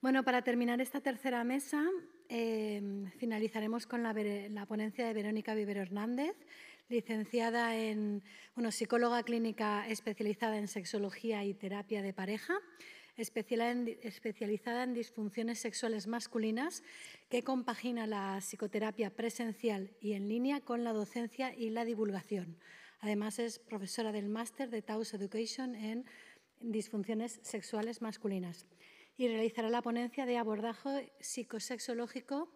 Bueno, para terminar esta tercera mesa, finalizaremos con la ponencia de Verónica Vivero Hernández, licenciada psicóloga clínica especializada en sexología y terapia de pareja, especializada en disfunciones sexuales masculinas, que compagina la psicoterapia presencial y en línea con la docencia y la divulgación. Además, es profesora del máster de Taos Education en disfunciones sexuales masculinas y realizará la ponencia de abordaje psicosexológico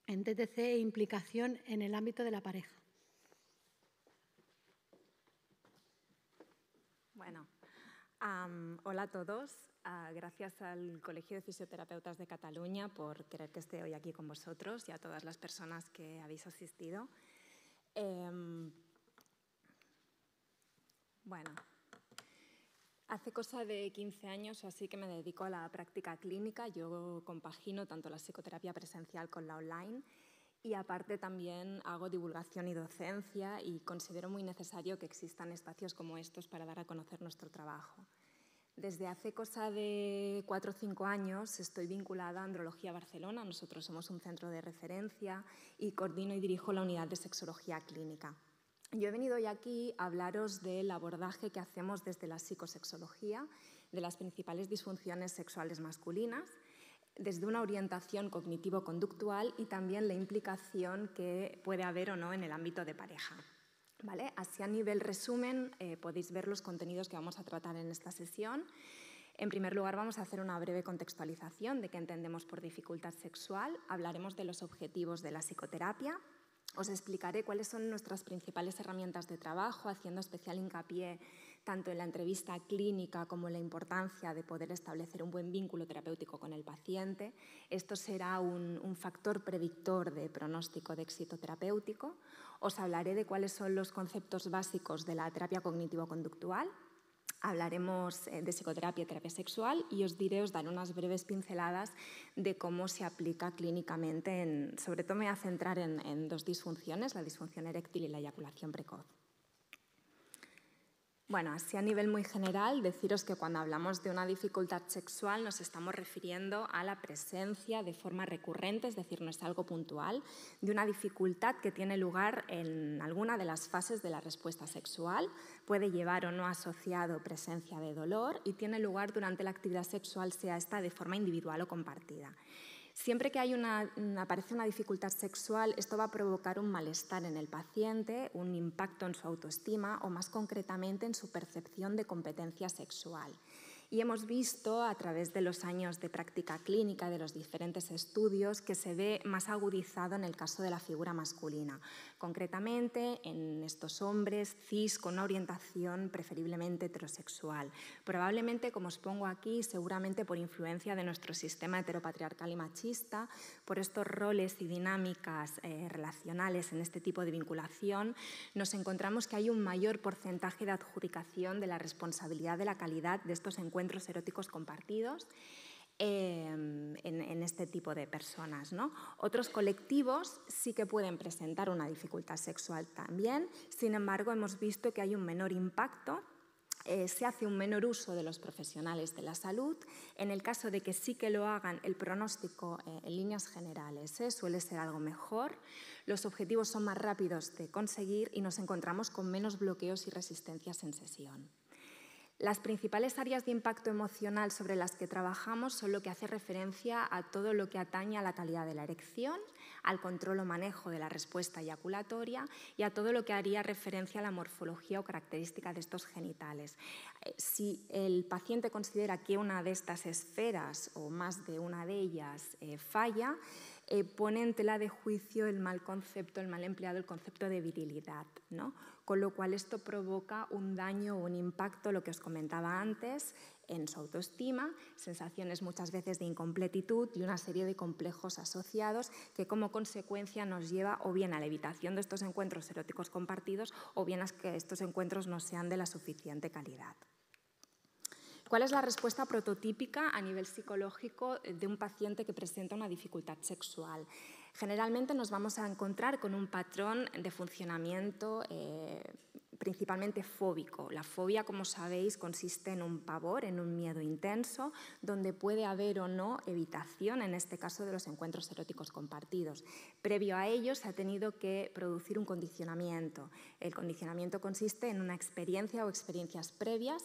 en TTC e implicación en el ámbito de la pareja. Bueno, hola a todos. Gracias al Colegio de Fisioterapeutas de Cataluña por querer que esté hoy aquí con vosotros y a todas las personas que habéis asistido. Bueno, hace cosa de 15 años o así que me dedico a la práctica clínica. Yo compagino tanto la psicoterapia presencial con la online y aparte también hago divulgación y docencia y considero muy necesario que existan espacios como estos para dar a conocer nuestro trabajo. Desde hace cosa de 4 o 5 años estoy vinculada a Andrología Barcelona. Nosotros somos un centro de referencia y coordino y dirijo la unidad de sexología clínica. Yo he venido hoy aquí a hablaros del abordaje que hacemos desde la psicosexología de las principales disfunciones sexuales masculinas, desde una orientación cognitivo-conductual y también la implicación que puede haber o no en el ámbito de pareja. ¿Vale? Así, a nivel resumen, podéis ver los contenidos que vamos a tratar en esta sesión. En primer lugar, vamos a hacer una breve contextualización de qué entendemos por dificultad sexual. Hablaremos de los objetivos de la psicoterapia. Os explicaré cuáles son nuestras principales herramientas de trabajo, haciendo especial hincapié tanto en la entrevista clínica como en la importancia de poder establecer un buen vínculo terapéutico con el paciente. Esto será un factor predictor de pronóstico de éxito terapéutico. Os hablaré de cuáles son los conceptos básicos de la terapia cognitivo-conductual. Hablaremos de psicoterapia y terapia sexual y os daré unas breves pinceladas de cómo se aplica clínicamente. Sobre todo me voy a centrar en dos disfunciones, la disfunción eréctil y la eyaculación precoz. Bueno, así a nivel muy general, deciros que cuando hablamos de una dificultad sexual nos estamos refiriendo a la presencia de forma recurrente, es decir, no es algo puntual, de una dificultad que tiene lugar en alguna de las fases de la respuesta sexual, puede llevar o no asociado presencia de dolor y tiene lugar durante la actividad sexual, sea esta de forma individual o compartida. Siempre que aparece una dificultad sexual, esto va a provocar un malestar en el paciente, un impacto en su autoestima o, más concretamente, en su percepción de competencia sexual. Y hemos visto a través de los años de práctica clínica, de los diferentes estudios, que se ve más agudizado en el caso de la figura masculina, concretamente en estos hombres cis con una orientación preferiblemente heterosexual. Probablemente, como os pongo aquí, seguramente por influencia de nuestro sistema heteropatriarcal y machista, por estos roles y dinámicas relacionales en este tipo de vinculación, nos encontramos que hay un mayor porcentaje de adjudicación de la responsabilidad de la calidad de estos encuentros eróticos compartidos en este tipo de personas, ¿no? Otros colectivos sí que pueden presentar una dificultad sexual también, sin embargo hemos visto que hay un menor impacto, se hace un menor uso de los profesionales de la salud. En el caso de que sí que lo hagan, el pronóstico en líneas generales suele ser algo mejor, los objetivos son más rápidos de conseguir y nos encontramos con menos bloqueos y resistencias en sesión. Las principales áreas de impacto emocional sobre las que trabajamos son lo que hace referencia a todo lo que atañe a la calidad de la erección, al control o manejo de la respuesta eyaculatoria y a todo lo que haría referencia a la morfología o característica de estos genitales. Si el paciente considera que una de estas esferas o más de una de ellas falla, pone en tela de juicio el mal concepto, el mal empleado, el concepto de virilidad, ¿no? Con lo cual esto provoca un daño o un impacto, lo que os comentaba antes, en su autoestima, sensaciones muchas veces de incompletitud y una serie de complejos asociados que como consecuencia nos lleva o bien a la evitación de estos encuentros eróticos compartidos o bien a que estos encuentros no sean de la suficiente calidad. ¿Cuál es la respuesta prototípica a nivel psicológico de un paciente que presenta una dificultad sexual? Generalmente nos vamos a encontrar con un patrón de funcionamiento principalmente fóbico. La fobia, como sabéis, consiste en un pavor, en un miedo intenso, donde puede haber o no evitación, en este caso de los encuentros eróticos compartidos. Previo a ello se ha tenido que producir un condicionamiento. El condicionamiento consiste en una experiencia o experiencias previas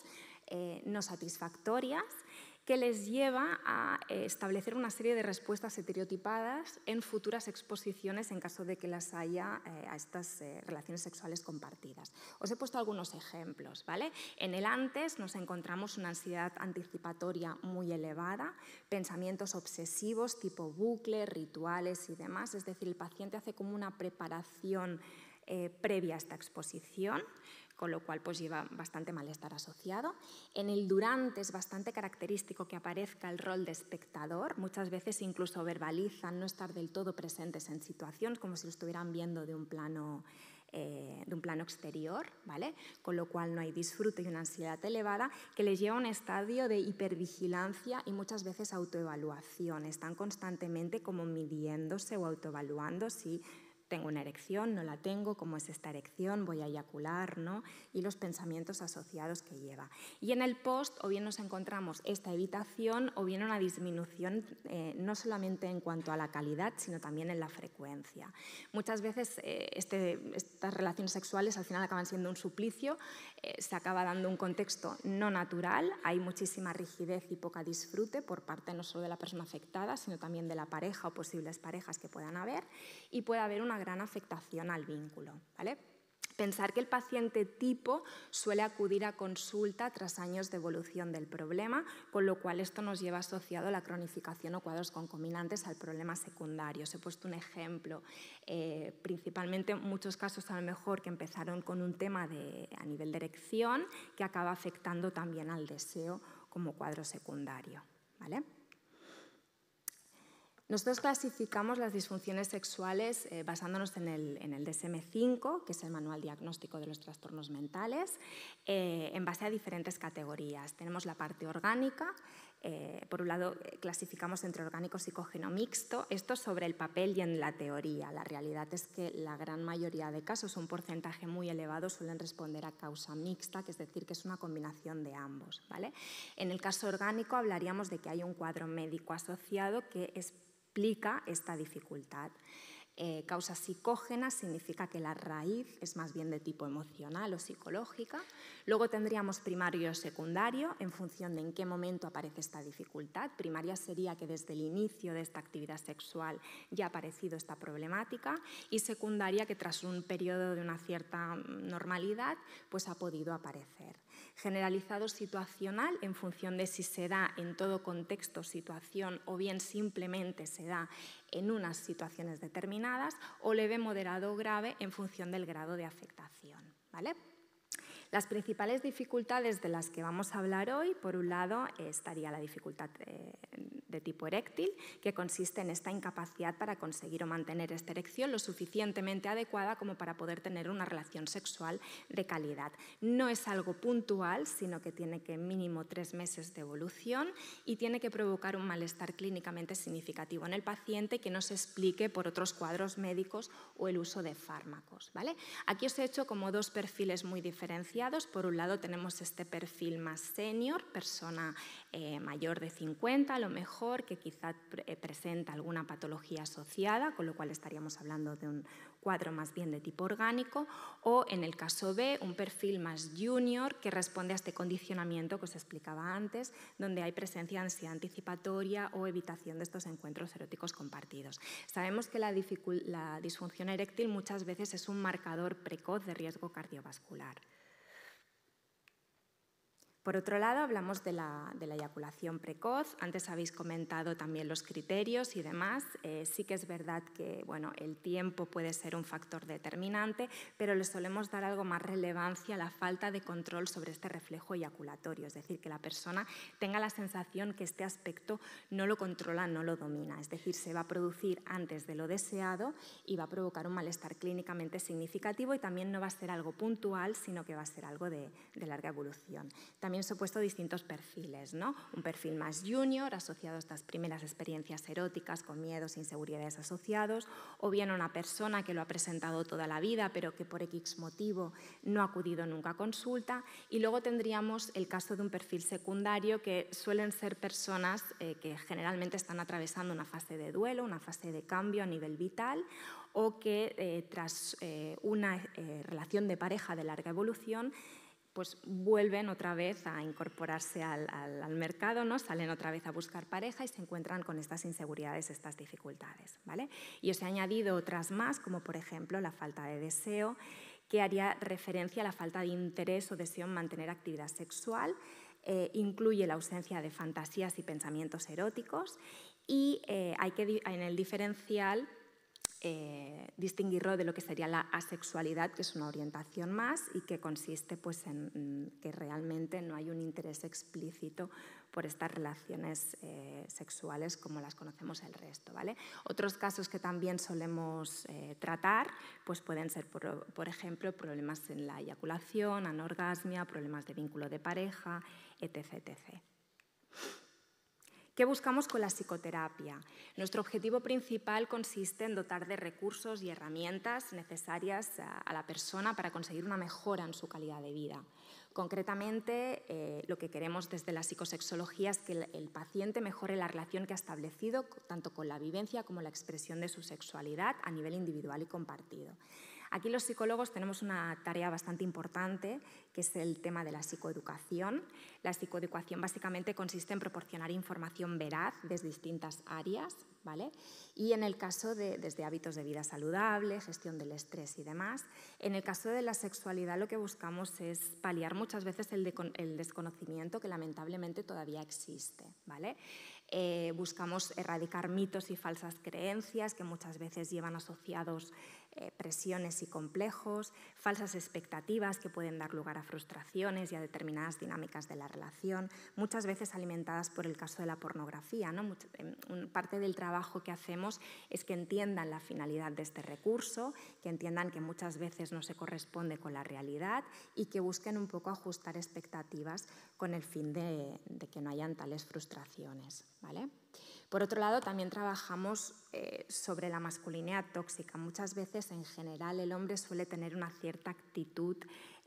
no satisfactorias que les lleva a establecer una serie de respuestas estereotipadas en futuras exposiciones en caso de que las haya a estas relaciones sexuales compartidas. Os he puesto algunos ejemplos, ¿vale? En el antes nos encontramos una ansiedad anticipatoria muy elevada, pensamientos obsesivos tipo bucle, rituales y demás, es decir, el paciente hace como una preparación previa a esta exposición, con lo cual pues lleva bastante malestar asociado. En el durante es bastante característico que aparezca el rol de espectador, muchas veces incluso verbalizan no estar del todo presentes en situaciones, como si lo estuvieran viendo de un plano exterior, ¿vale? Con lo cual no hay disfrute y una ansiedad elevada que les lleva a un estadio de hipervigilancia y muchas veces autoevaluación. Están constantemente como midiéndose o autoevaluando si tengo una erección, no la tengo, cómo es esta erección, voy a eyacular, ¿no? Y los pensamientos asociados que lleva. Y en el post o bien nos encontramos esta evitación o bien una disminución no solamente en cuanto a la calidad, sino también en la frecuencia. Muchas veces estas relaciones sexuales al final acaban siendo un suplicio, se acaba dando un contexto no natural, hay muchísima rigidez y poca disfrute por parte no solo de la persona afectada, sino también de la pareja o posibles parejas que puedan haber, y puede haber una gran afectación al vínculo, ¿vale? Pensar que el paciente tipo suele acudir a consulta tras años de evolución del problema, con lo cual esto nos lleva asociado a la cronificación o cuadros concomitantes al problema secundario. Os he puesto un ejemplo, principalmente muchos casos a lo mejor que empezaron con un tema a nivel de erección que acaba afectando también al deseo como cuadro secundario, ¿vale? Nosotros clasificamos las disfunciones sexuales basándonos en el DSM-5, que es el Manual Diagnóstico de los Trastornos Mentales, en base a diferentes categorías. Tenemos la parte orgánica, por un lado clasificamos entre orgánico y psicógeno mixto, esto sobre el papel y en la teoría. La realidad es que la gran mayoría de casos, un porcentaje muy elevado, suelen responder a causa mixta, que es decir, que es una combinación de ambos, ¿vale? En el caso orgánico hablaríamos de que hay un cuadro médico asociado que explica esta dificultad. Causa psicógena significa que la raíz es más bien de tipo emocional o psicológica. Luego tendríamos primario o secundario en función de en qué momento aparece esta dificultad. Primaria sería que desde el inicio de esta actividad sexual ya ha aparecido esta problemática, y secundaria que tras un periodo de una cierta normalidad pues ha podido aparecer. Generalizado situacional en función de si se da en todo contexto, situación o bien simplemente se da en unas situaciones determinadas, o leve, moderado o grave en función del grado de afectación, ¿vale? Las principales dificultades de las que vamos a hablar hoy, por un lado, estaría la dificultad de tipo eréctil, que consiste en esta incapacidad para conseguir o mantener esta erección lo suficientemente adecuada como para poder tener una relación sexual de calidad. No es algo puntual, sino que tiene que mínimo 3 meses de evolución y tiene que provocar un malestar clínicamente significativo en el paciente que no se explique por otros cuadros médicos o el uso de fármacos, ¿vale? Aquí os he hecho como 2 perfiles muy diferenciados. Por un lado tenemos este perfil más senior, persona mayor de 50 a lo mejor, que quizá presenta alguna patología asociada, con lo cual estaríamos hablando de un cuadro más bien de tipo orgánico, o en el caso B, un perfil más junior que responde a este condicionamiento que os explicaba antes, donde hay presencia de ansiedad anticipatoria o evitación de estos encuentros eróticos compartidos. Sabemos que la disfunción eréctil muchas veces es un marcador precoz de riesgo cardiovascular. Por otro lado, hablamos de la eyaculación precoz. Antes habéis comentado también los criterios y demás. Sí que es verdad que el tiempo puede ser un factor determinante, pero le solemos dar algo más relevancia a la falta de control sobre este reflejo eyaculatorio, es decir, que la persona tenga la sensación que este aspecto no lo controla, no lo domina, es decir, se va a producir antes de lo deseado y va a provocar un malestar clínicamente significativo, y también no va a ser algo puntual, sino que va a ser algo de larga evolución. También también se han puesto distintos perfiles, ¿no? Un perfil más junior, asociado a estas primeras experiencias eróticas, con miedos e inseguridades asociados, o bien una persona que lo ha presentado toda la vida, pero que por X motivo no ha acudido nunca a consulta. Y luego tendríamos el caso de un perfil secundario, que suelen ser personas que generalmente están atravesando una fase de duelo, una fase de cambio a nivel vital, o que tras una relación de pareja de larga evolución, pues vuelven otra vez a incorporarse al mercado, ¿no? Salen otra vez a buscar pareja y se encuentran con estas inseguridades, estas dificultades, ¿vale? Y os he añadido otras más, como por ejemplo la falta de deseo, que haría referencia a la falta de interés o deseo en mantener actividad sexual, incluye la ausencia de fantasías y pensamientos eróticos, y hay que en el diferencial distinguirlo de lo que sería la asexualidad, que es una orientación más y que consiste pues, en que realmente no hay un interés explícito por estas relaciones sexuales como las conocemos el resto, ¿vale? Otros casos que también solemos tratar pues pueden ser, por ejemplo, problemas en la eyaculación, anorgasmia, problemas de vínculo de pareja, etc. etc. ¿Qué buscamos con la psicoterapia? Nuestro objetivo principal consiste en dotar de recursos y herramientas necesarias a la persona para conseguir una mejora en su calidad de vida. Concretamente, lo que queremos desde la psicosexología es que el paciente mejore la relación que ha establecido tanto con la vivencia como la expresión de su sexualidad a nivel individual y compartido. Aquí los psicólogos tenemos una tarea bastante importante, que es el tema de la psicoeducación. La psicoeducación básicamente consiste en proporcionar información veraz desde distintas áreas, ¿vale? Y en el caso de desde hábitos de vida saludable, gestión del estrés y demás. En el caso de la sexualidad lo que buscamos es paliar muchas veces el desconocimiento que lamentablemente todavía existe, ¿vale? Buscamos erradicar mitos y falsas creencias que muchas veces llevan asociados presiones y complejos, falsas expectativas que pueden dar lugar a frustraciones y a determinadas dinámicas de la relación, muchas veces alimentadas por el caso de la pornografía, ¿no? Parte del trabajo que hacemos es que entiendan la finalidad de este recurso, que entiendan que muchas veces no se corresponde con la realidad y que busquen un poco ajustar expectativas con el fin de que no hayan tales frustraciones, ¿vale? Por otro lado, también trabajamos sobre la masculinidad tóxica. Muchas veces, en general, el hombre suele tener una cierta actitud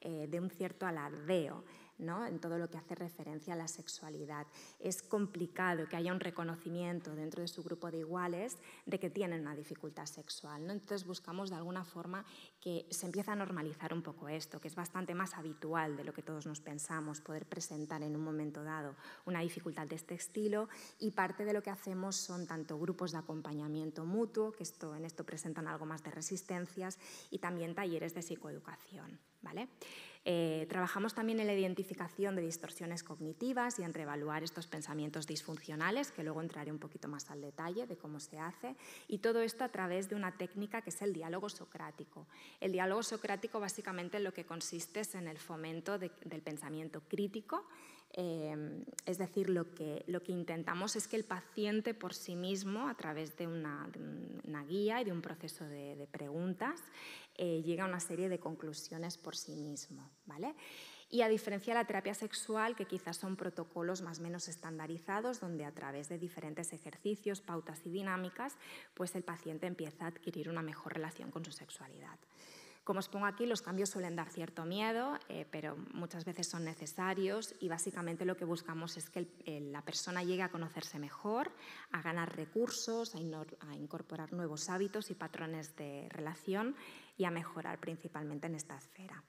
de un cierto alardeo, ¿no? En todo lo que hace referencia a la sexualidad. Es complicado que haya un reconocimiento dentro de su grupo de iguales de que tienen una dificultad sexual, ¿no? Entonces buscamos de alguna forma que se empiece a normalizar un poco esto, que es bastante más habitual de lo que todos nos pensamos, poder presentar en un momento dado una dificultad de este estilo, y parte de lo que hacemos son tanto grupos de acompañamiento mutuo, que en esto presentan algo más de resistencias, y también talleres de psicoeducación, ¿vale? Trabajamos también en la identificación de distorsiones cognitivas y en reevaluar estos pensamientos disfuncionales, que luego entraré un poquito más al detalle de cómo se hace, y todo esto a través de una técnica que es el diálogo socrático. El diálogo socrático básicamente lo que consiste es en el fomento del pensamiento crítico, es decir, lo que intentamos es que el paciente por sí mismo, a través de una guía y de un proceso de preguntas, llegue a una serie de conclusiones por sí mismo, ¿vale? Y a diferencia de la terapia sexual, que quizás son protocolos más o menos estandarizados, donde a través de diferentes ejercicios, pautas y dinámicas, pues el paciente empieza a adquirir una mejor relación con su sexualidad. Como os pongo aquí, los cambios suelen dar cierto miedo, pero muchas veces son necesarios, y básicamente lo que buscamos es que la persona llegue a conocerse mejor, a ganar recursos, a incorporar nuevos hábitos y patrones de relación y a mejorar principalmente en esta esfera.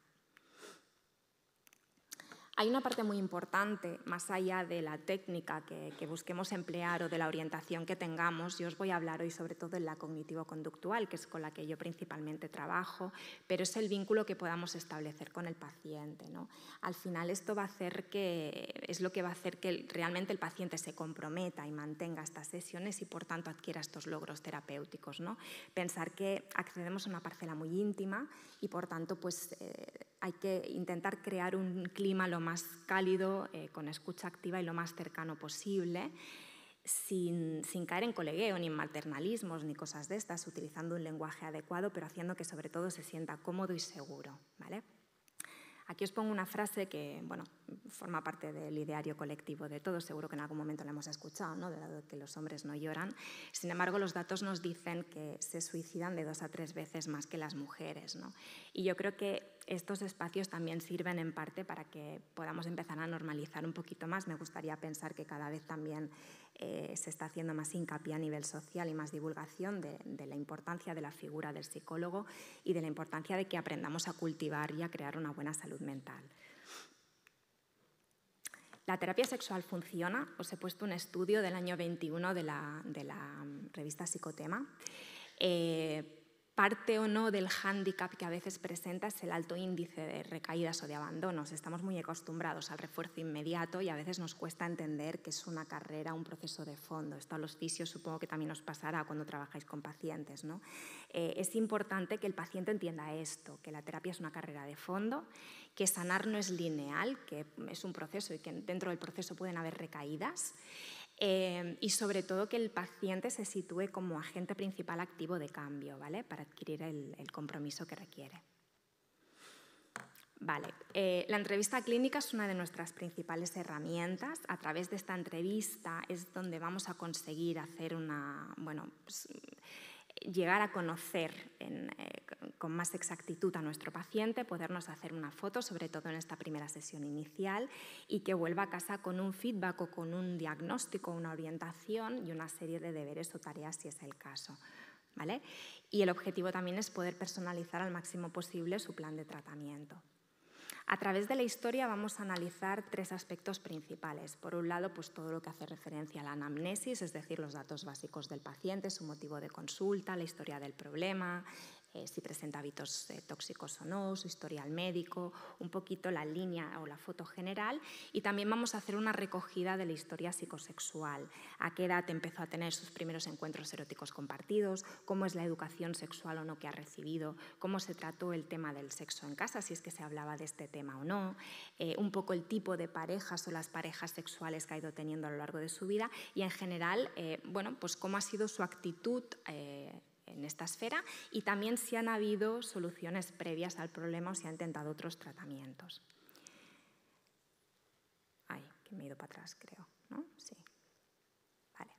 Hay una parte muy importante, más allá de la técnica que busquemos emplear o de la orientación que tengamos. Yo os voy a hablar hoy sobre todo de la cognitivo-conductual, que es con la que yo principalmente trabajo, pero es el vínculo que podamos establecer con el paciente, ¿no? Al final esto es lo que va a hacer que realmente el paciente se comprometa y mantenga estas sesiones y por tanto adquiera estos logros terapéuticos, ¿no? Pensar que accedemos a una parcela muy íntima y por tanto pues, hay que intentar crear un clima lo más cálido, con escucha activa y lo más cercano posible, sin caer en colegueo, ni en maternalismos, ni cosas de estas, utilizando un lenguaje adecuado, pero haciendo que sobre todo se sienta cómodo y seguro, ¿vale? Aquí os pongo una frase que, bueno, forma parte del ideario colectivo de todos, seguro que en algún momento la hemos escuchado, ¿no? De que los hombres no lloran. Sin embargo, los datos nos dicen que se suicidan de 2 a 3 veces más que las mujeres, ¿no? Y yo creo que estos espacios también sirven en parte para que podamos empezar a normalizar un poquito más. Me gustaría pensar que cada vez también se está haciendo más hincapié a nivel social y más divulgación de la importancia de la figura del psicólogo y de la importancia de que aprendamos a cultivar y a crear una buena salud mental. La terapia sexual funciona. Os he puesto un estudio del año 21 de la revista Psicotema. Parte o no del hándicap que a veces presenta es el alto índice de recaídas o de abandonos. Estamos muy acostumbrados al refuerzo inmediato y a veces nos cuesta entender que es una carrera, un proceso de fondo. Esto a los fisios supongo que también os pasará cuando trabajáis con pacientes, ¿no? Es importante que el paciente entienda esto, que la terapia es una carrera de fondo, que sanar no es lineal, que es un proceso y que dentro del proceso pueden haber recaídas. Y sobre todo que el paciente se sitúe como agente principal activo de cambio, ¿vale? Para adquirir el compromiso que requiere. Vale. La entrevista clínica es una de nuestras principales herramientas. A través de esta entrevista es donde vamos a conseguir hacer llegar a conocer con más exactitud a nuestro paciente, podernos hacer una foto, sobre todo en esta primera sesión inicial, y que vuelva a casa con un feedback o con un diagnóstico, una orientación y una serie de deberes o tareas si es el caso, ¿vale? Y el objetivo también es poder personalizar al máximo posible su plan de tratamiento. A través de la historia vamos a analizar 3 aspectos principales. Por un lado, pues todo lo que hace referencia a la anamnesis, es decir, los datos básicos del paciente, su motivo de consulta, la historia del problema, si presenta hábitos tóxicos o no, su historial médico, un poquito la línea o la foto general, y también vamos a hacer una recogida de la historia psicosexual, a qué edad empezó a tener sus primeros encuentros eróticos compartidos, cómo es la educación sexual o no que ha recibido, cómo se trató el tema del sexo en casa, si es que se hablaba de este tema o no, un poco el tipo de parejas o las parejas sexuales que ha ido teniendo a lo largo de su vida y en general, pues cómo ha sido su actitud en esta esfera y también si han habido soluciones previas al problema o si ha intentado otros tratamientos. Ay, que me he ido para atrás, creo, ¿no? Sí. Vale.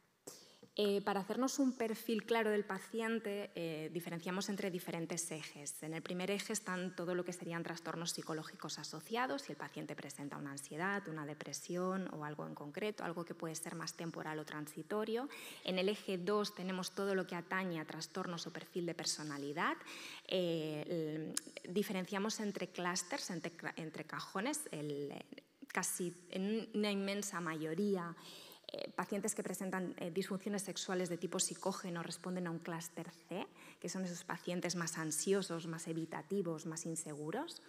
Para hacernos un perfil claro del paciente, diferenciamos entre diferentes ejes. En el primer eje están todo lo que serían trastornos psicológicos asociados, si el paciente presenta una ansiedad, una depresión o algo en concreto, algo que puede ser más temporal o transitorio. En el eje 2 tenemos todo lo que atañe a trastornos o perfil de personalidad. Diferenciamos entre clústeres, entre cajones, casi en una inmensa mayoría. Pacientes que presentan disfunciones sexuales de tipo psicógeno responden a un clúster C, que son esos pacientes más ansiosos, más evitativos, más inseguros.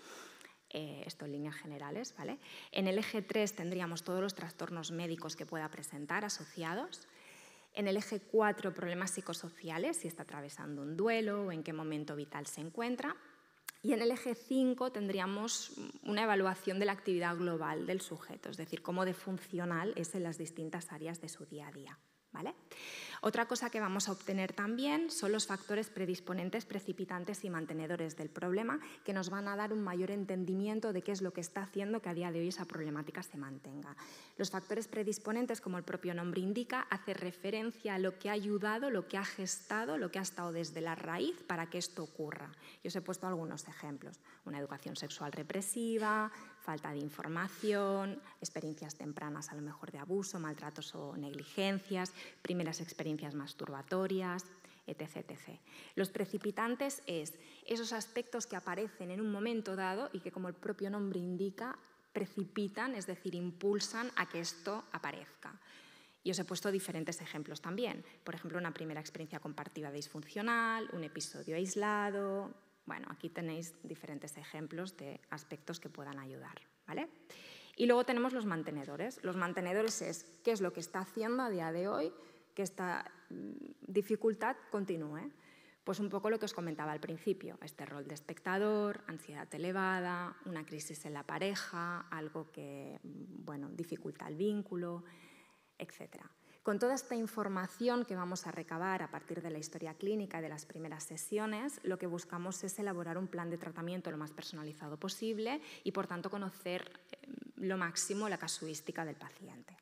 Esto en líneas generales, ¿vale? En el eje 3 tendríamos todos los trastornos médicos que pueda presentar asociados. En el eje 4, problemas psicosociales, si está atravesando un duelo o en qué momento vital se encuentra. Y en el eje 5 tendríamos una evaluación de la actividad global del sujeto, es decir, cómo de funcional es en las distintas áreas de su día a día, ¿vale? Otra cosa que vamos a obtener también son los factores predisponentes, precipitantes y mantenedores del problema que nos van a dar un mayor entendimiento de qué es lo que está haciendo que a día de hoy esa problemática se mantenga. Los factores predisponentes, como el propio nombre indica, hace referencia a lo que ha ayudado, lo que ha gestado, lo que ha estado desde la raíz para que esto ocurra. Yo os he puesto algunos ejemplos. Una educación sexual represiva, falta de información, experiencias tempranas a lo mejor de abuso, maltratos o negligencias, primeras experiencias masturbatorias, etc, etc. Los precipitantes es esos aspectos que aparecen en un momento dado y que, como el propio nombre indica, precipitan, es decir, impulsan a que esto aparezca. Y os he puesto diferentes ejemplos también. Por ejemplo, una primera experiencia compartida disfuncional, un episodio aislado. Bueno, aquí tenéis diferentes ejemplos de aspectos que puedan ayudar, ¿vale? Y luego tenemos los mantenedores. Los mantenedores es qué es lo que está haciendo a día de hoy que esta dificultad continúe. Pues un poco lo que os comentaba al principio, este rol de espectador, ansiedad elevada, una crisis en la pareja, algo que dificulta el vínculo, etc. Con toda esta información que vamos a recabar a partir de la historia clínica y de las primeras sesiones, lo que buscamos es elaborar un plan de tratamiento lo más personalizado posible y, por tanto, conocer lo máximo la casuística del paciente.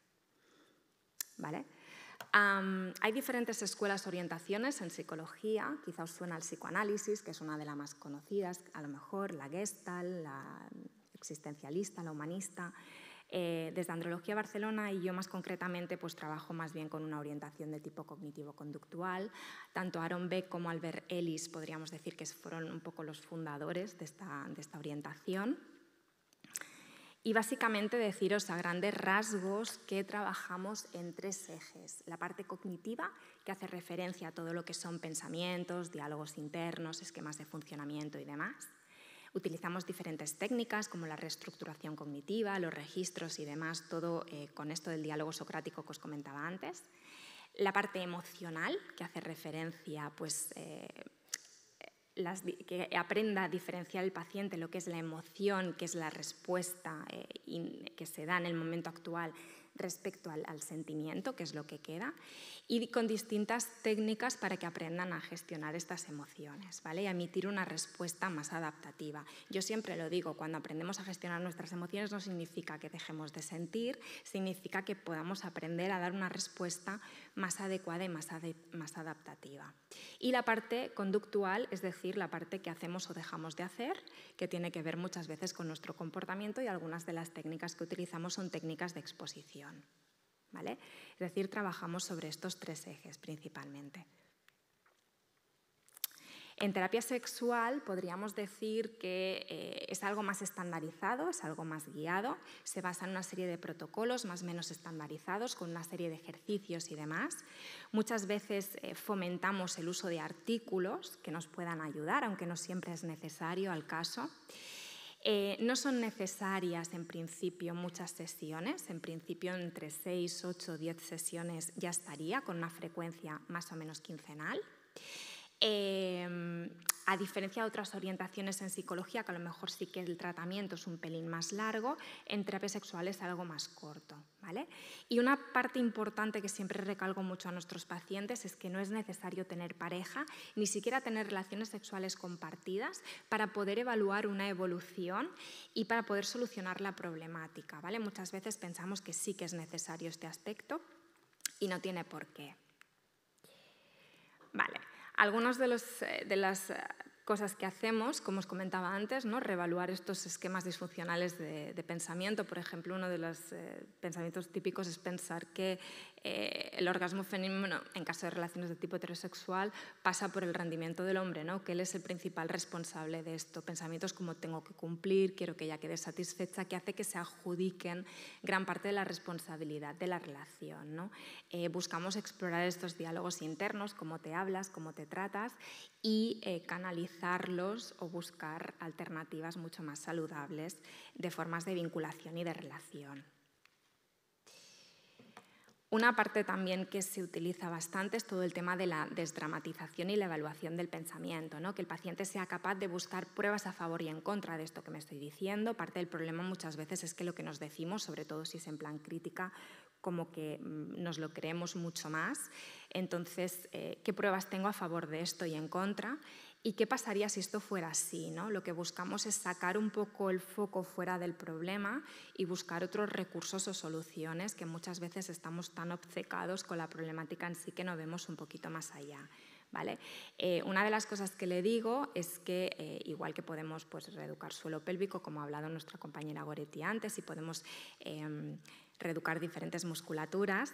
¿Vale? Hay diferentes escuelas o orientaciones en psicología. Quizá os suena el psicoanálisis, que es una de las más conocidas, a lo mejor la Gestalt, la existencialista, la humanista. Desde Andrología Barcelona y yo más concretamente pues trabajo más bien con una orientación de tipo cognitivo-conductual. Tanto Aaron Beck como Albert Ellis podríamos decir que fueron un poco los fundadores de esta orientación. Y básicamente deciros a grandes rasgos que trabajamos en 3 ejes. La parte cognitiva, que hace referencia a todo lo que son pensamientos, diálogos internos, esquemas de funcionamiento y demás. Utilizamos diferentes técnicas como la reestructuración cognitiva, los registros y demás, todo con esto del diálogo socrático que os comentaba antes. La parte emocional, que hace referencia pues, que aprenda a diferenciar el paciente lo que es la emoción, que es la respuesta que se da en el momento actual respecto al sentimiento, que es lo que queda, y con distintas técnicas para que aprendan a gestionar estas emociones, ¿vale? Y a emitir una respuesta más adaptativa. Yo siempre lo digo, cuando aprendemos a gestionar nuestras emociones no significa que dejemos de sentir, significa que podamos aprender a dar una respuesta más adecuada y más adaptativa. Y la parte conductual, es decir, la parte que hacemos o dejamos de hacer, que tiene que ver muchas veces con nuestro comportamiento, y algunas de las técnicas que utilizamos son técnicas de exposición. ¿Vale? Es decir, trabajamos sobre estos 3 ejes principalmente. En terapia sexual podríamos decir que es algo más estandarizado, es algo más guiado, se basa en una serie de protocolos más o menos estandarizados con una serie de ejercicios y demás. Muchas veces fomentamos el uso de artículos que nos puedan ayudar, aunque no siempre es necesario al caso. No son necesarias en principio muchas sesiones, en principio entre 6, 8 o 10 sesiones ya estaría con una frecuencia más o menos quincenal. A diferencia de otras orientaciones en psicología, que a lo mejor sí que el tratamiento es un pelín más largo, en terapia sexual es algo más corto, ¿vale? Y una parte importante que siempre recalco mucho a nuestros pacientes es que no es necesario tener pareja, ni siquiera tener relaciones sexuales compartidas para poder evaluar una evolución y para poder solucionar la problemática, ¿vale? Muchas veces pensamos que sí que es necesario este aspecto y no tiene por qué. Vale. Algunas de las cosas que hacemos, como os comentaba antes, ¿no? Reevaluar estos esquemas disfuncionales de pensamiento. Por ejemplo, uno de los pensamientos típicos es pensar que el orgasmo femenino, en caso de relaciones de tipo heterosexual, pasa por el rendimiento del hombre, ¿no? Que él es el principal responsable de esto. Pensamientos como tengo que cumplir, quiero que ella quede satisfecha, que hace que se adjudiquen gran parte de la responsabilidad de la relación, ¿no? Buscamos explorar estos diálogos internos, cómo te hablas, cómo te tratas, y canalizarlos o buscar alternativas mucho más saludables de formas de vinculación y de relación. Una parte también que se utiliza bastante es todo el tema de la desdramatización y la evaluación del pensamiento, ¿no? Que el paciente sea capaz de buscar pruebas a favor y en contra de esto que me estoy diciendo. Parte del problema muchas veces es que lo que nos decimos, sobre todo si es en plan crítica, como que nos lo creemos mucho más. Entonces, ¿qué pruebas tengo a favor de esto y en contra? ¿Y qué pasaría si esto fuera así, ¿no? Lo que buscamos es sacar un poco el foco fuera del problema y buscar otros recursos o soluciones, que muchas veces estamos tan obcecados con la problemática en sí que no vemos un poquito más allá, ¿vale? Una de las cosas que le digo es que igual que podemos pues, reeducar suelo pélvico, como ha hablado nuestra compañera Goretti antes, y podemos reeducar diferentes musculaturas,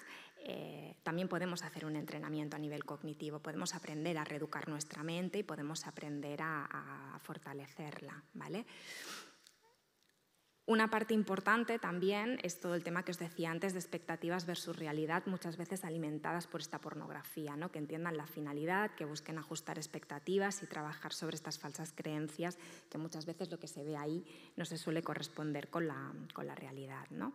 también podemos hacer un entrenamiento a nivel cognitivo, podemos aprender a reeducar nuestra mente y podemos aprender a fortalecerla, ¿vale? Una parte importante también es todo el tema que os decía antes de expectativas versus realidad, muchas veces alimentadas por esta pornografía, ¿no? Que entiendan la finalidad, que busquen ajustar expectativas y trabajar sobre estas falsas creencias, que muchas veces lo que se ve ahí no se suele corresponder con la realidad, ¿no?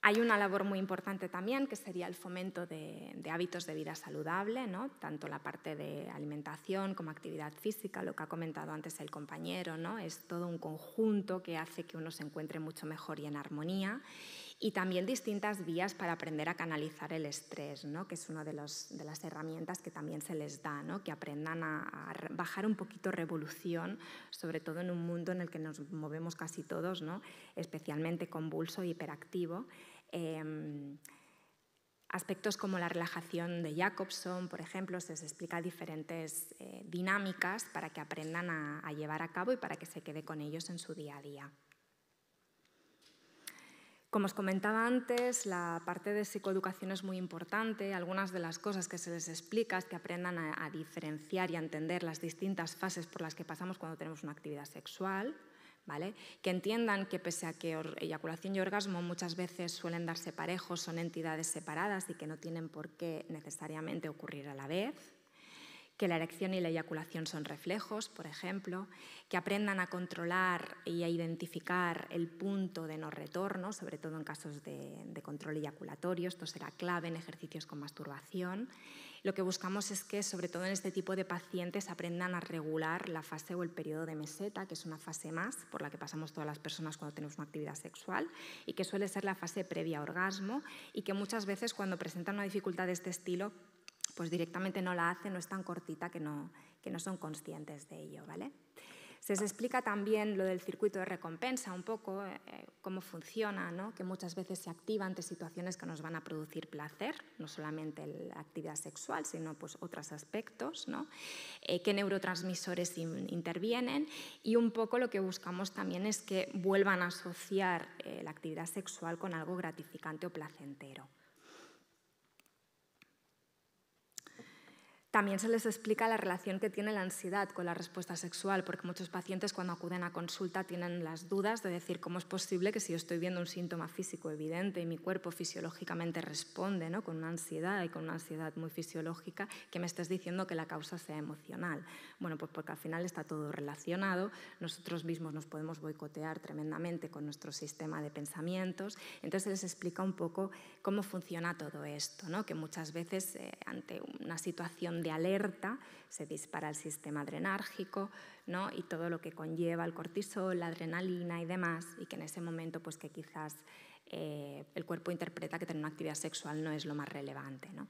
Hay una labor muy importante también, que sería el fomento de hábitos de vida saludable, ¿no? Tanto la parte de alimentación como actividad física, lo que ha comentado antes el compañero, ¿no? Es todo un conjunto que hace que uno se encuentre mucho mejor y en armonía. Y también distintas vías para aprender a canalizar el estrés, ¿no? Que es una de las herramientas que también se les da, ¿no? Que aprendan a bajar un poquito revolución, sobre todo en un mundo en el que nos movemos casi todos, ¿no? Especialmente convulso e hiperactivo. Aspectos como la relajación de Jacobson, por ejemplo, se les explica diferentes dinámicas para que aprendan a llevar a cabo y para que se quede con ellos en su día a día. Como os comentaba antes, la parte de psicoeducación es muy importante. Algunas de las cosas que se les explica es que aprendan a diferenciar y a entender las distintas fases por las que pasamos cuando tenemos una actividad sexual, ¿vale? Que entiendan que pese a que eyaculación y orgasmo muchas veces suelen darse parejos, son entidades separadas y que no tienen por qué necesariamente ocurrir a la vez. Que la erección y la eyaculación son reflejos, por ejemplo, que aprendan a controlar y a identificar el punto de no retorno, sobre todo en casos de control eyaculatorio. Esto será clave en ejercicios con masturbación. Lo que buscamos es que, sobre todo en este tipo de pacientes, aprendan a regular la fase o el periodo de meseta, que es una fase más por la que pasamos todas las personas cuando tenemos una actividad sexual y que suele ser la fase previa a orgasmo y que muchas veces cuando presentan una dificultad de este estilo pues directamente no la hacen, no es tan cortita que no son conscientes de ello, ¿vale? Se les explica también lo del circuito de recompensa, un poco cómo funciona, ¿no? Que muchas veces se activa ante situaciones que nos van a producir placer, no solamente la actividad sexual, sino pues, otros aspectos, ¿no? Qué neurotransmisores intervienen y un poco lo que buscamos también es que vuelvan a asociar la actividad sexual con algo gratificante o placentero. También se les explica la relación que tiene la ansiedad con la respuesta sexual, porque muchos pacientes cuando acuden a consulta tienen las dudas de decir cómo es posible que si yo estoy viendo un síntoma físico evidente y mi cuerpo fisiológicamente responde, ¿no? Con una ansiedad y con una ansiedad muy fisiológica, que me estés diciendo que la causa sea emocional. Bueno, pues porque al final está todo relacionado, nosotros mismos nos podemos boicotear tremendamente con nuestro sistema de pensamientos, entonces se les explica un poco cómo funciona todo esto, ¿no? Que muchas veces ante una situación de alerta se dispara el sistema adrenérgico, ¿no? Y todo lo que conlleva el cortisol, la adrenalina y demás, y que en ese momento pues que quizás el cuerpo interpreta que tener una actividad sexual no es lo más relevante, ¿no?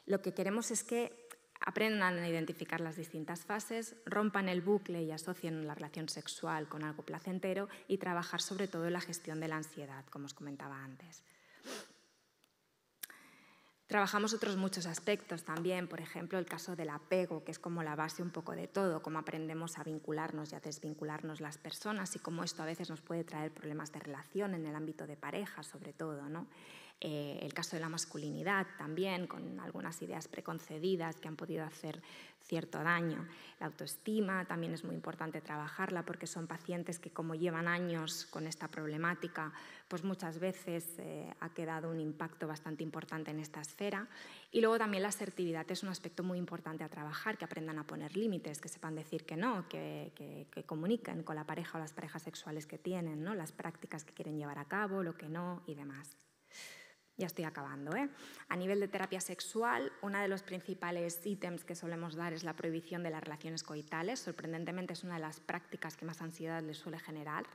Lo que queremos es que aprendan a identificar las distintas fases, rompan el bucle y asocien la relación sexual con algo placentero y trabajar sobre todo en la gestión de la ansiedad, como os comentaba antes. Trabajamos otros muchos aspectos también, por ejemplo, el caso del apego, que es como la base un poco de todo, cómo aprendemos a vincularnos y a desvincularnos las personas y cómo esto a veces nos puede traer problemas de relación en el ámbito de pareja, sobre todo, ¿no? El caso de la masculinidad también, con algunas ideas preconcebidas que han podido hacer cierto daño. La autoestima también es muy importante trabajarla porque son pacientes que como llevan años con esta problemática, pues muchas veces ha quedado un impacto bastante importante en esta esfera. Y luego también la asertividad es un aspecto muy importante a trabajar, que aprendan a poner límites, que sepan decir que no, que comuniquen con la pareja o las parejas sexuales que tienen, ¿no? Las prácticas que quieren llevar a cabo, lo que no y demás. Ya estoy acabando, ¿eh? A nivel de terapia sexual, uno de los principales ítems que solemos dar es la prohibición de las relaciones coitales. Sorprendentemente es una de las prácticas que más ansiedad les suele generar.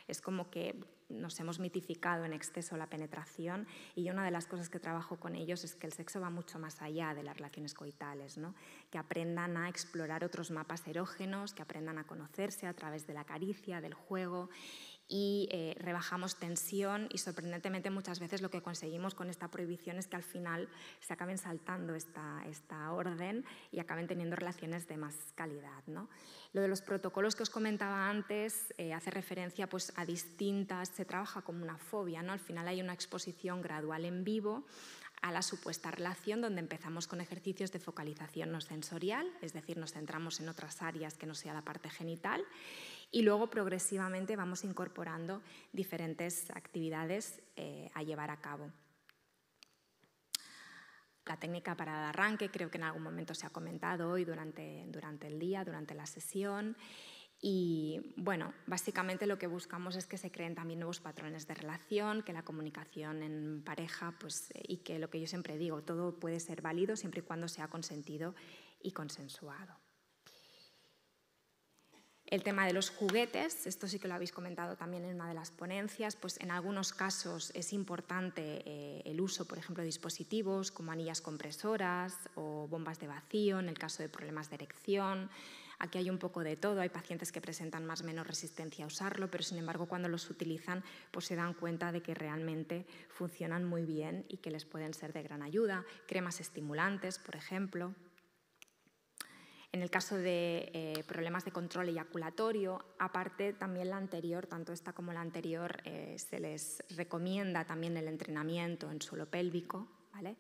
Es como que nos hemos mitificado en exceso la penetración y una de las cosas que trabajo con ellos es que el sexo va mucho más allá de las relaciones coitales, ¿no? Que aprendan a explorar otros mapas erógenos, que aprendan a conocerse a través de la caricia, del juego, y rebajamos tensión y sorprendentemente muchas veces lo que conseguimos con esta prohibición es que al final se acaben saltando esta orden y acaben teniendo relaciones de más calidad, ¿no? Lo de los protocolos que os comentaba antes hace referencia pues, a distintas, se trabaja como una fobia, ¿no? Al final hay una exposición gradual en vivo a la supuesta relación, donde empezamos con ejercicios de focalización no sensorial, es decir, nos centramos en otras áreas que no sea la parte genital, y luego progresivamente vamos incorporando diferentes actividades a llevar a cabo. La técnica para el arranque creo que en algún momento se ha comentado hoy durante el día, durante la sesión. Y bueno, básicamente lo que buscamos es que se creen también nuevos patrones de relación, que la comunicación en pareja, y que lo que yo siempre digo, todo puede ser válido siempre y cuando sea consentido y consensuado. El tema de los juguetes, esto sí que lo habéis comentado también en una de las ponencias, pues en algunos casos es importante el uso, por ejemplo, de dispositivos como anillas compresoras o bombas de vacío en el caso de problemas de erección. Aquí hay un poco de todo, hay pacientes que presentan más o menos resistencia a usarlo, pero sin embargo cuando los utilizan pues se dan cuenta de que realmente funcionan muy bien y que les pueden ser de gran ayuda. Cremas estimulantes, por ejemplo. En el caso de problemas de control eyaculatorio, aparte también la anterior, tanto esta como la anterior, se les recomienda también el entrenamiento en suelo pélvico, ¿vale?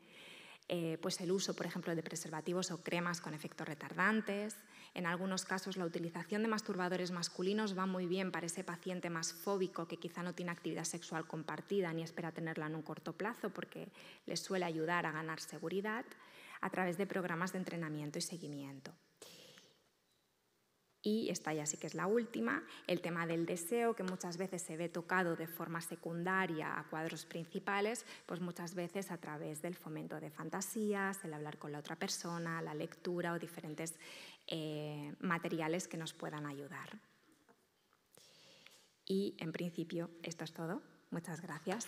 Pues el uso, por ejemplo, de preservativos o cremas con efectos retardantes. En algunos casos la utilización de masturbadores masculinos va muy bien para ese paciente más fóbico que quizá no tiene actividad sexual compartida ni espera tenerla en un corto plazo porque les suele ayudar a ganar seguridad a través de programas de entrenamiento y seguimiento. Y esta ya sí que es la última, el tema del deseo, que muchas veces se ve tocado de forma secundaria a cuadros principales, pues muchas veces a través del fomento de fantasías, el hablar con la otra persona, la lectura o diferentes materiales que nos puedan ayudar. Y en principio esto es todo. Muchas gracias.